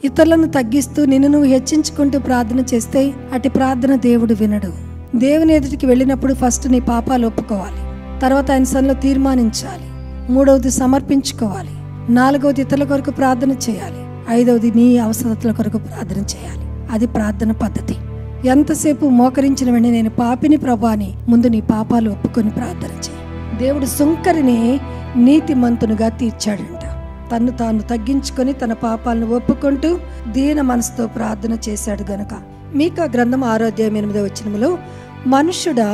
ఇతరులను తగ్గిస్తూ నిన్ను నువ్వు హెచ్చించుకుంటూ ప్రార్థన చేస్తే అటు ప్రార్థన దేవుడు వినడు. దేవుని ఎదుటికి వెళ్ళినప్పుడు ఫస్ట్ నీ పాపాలు ఒప్పుకోవాలి, తర్వాత ఆయన సన్నిధిలో తీర్మానించాలి, మూడవది సమర్పించుకోవాలి, నాలుగవది ఇతరుల కొరకు ప్రార్థన చేయాలి, ఐదవది నీ అవసరతల కొరకు ప్రార్థన చేయాలి. అది ప్రార్థన పద్ధతి. ఎంతసేపు మోకరించిన వెంటనే నేను పాపిని ప్రభువా అని ముందు నీ పాపాలు ఒప్పుకొని ప్రార్థన చేయి. దేవుడు సుంకరిని నీతిమంతునిగా తీర్చాడంట. తను తాను తగ్గించుకొని తన పాపాలను ఒప్పుకుంటూ దీన మనసుతో ప్రార్థన చేశాడు గనుక. మీకా గ్రంథం 6:8 మనుష్యుడా,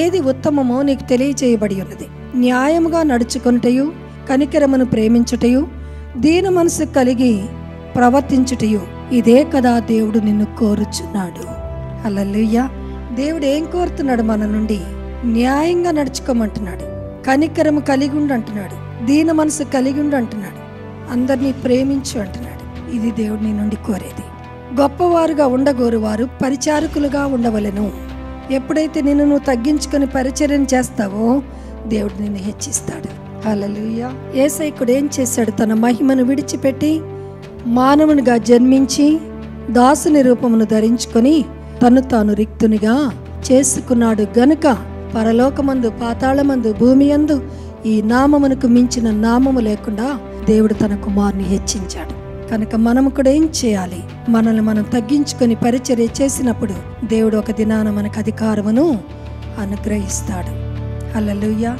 ఏది ఉత్తమమో నీకు తెలియచేయబడి ఉన్నది. న్యాయముగా నడుచుకొనుటయు, కనికరమును ప్రేమించుటయు, దీన మనసు కలిగి ప్రవర్తించుటయు, ఇదే కదా దేవుడు నిన్ను కోరుచున్నాడు. హల్లెలూయా. దేవుడు ఏం కోరుతున్నాడు మన నుండి? న్యాయంగా నడుచుకోమంటున్నాడు, కనికరము కలిగి ఉండు అంటున్నాడు, దీన మనసు కలిగి ఉండు అంటున్నాడు, అందరినీ ప్రేమించు అంటున్నాడు. ఇది దేవుడు నీ నుండి కోరేది. గొప్పవారుగా ఉండగోరువారు పరిచారకులుగా ఉండవలెను. ఎప్పుడైతే నిన్ను నువ్వు తగ్గించుకొని పరిచర్యను చేస్తావో దేవుడు నిన్ను హెచ్చిస్తాడు. హల్లెలూయా. యేసయ్యుడు ఏం చేశాడు? తన మహిమను విడిచిపెట్టి మానవునిగా జన్మించి దాసుని రూపమును ధరించుకొని తను తాను రిక్తునిగా చేసుకున్నాడు గనుక పరలోకమందు, పాతాళమందు, భూమి యందు ఈ నామమునకు మించిన నామము లేకుండా దేవుడు తన కుమారుని హెచ్చించాడు. కనుక మనము కూడా ఏం చేయాలి? మనల్ని మనం తగ్గించుకొని పరిచర్య చేసినప్పుడు దేవుడు ఒక దినాన మనకు అధికారమును అనుగ్రహిస్తాడు. హల్లెలూయా.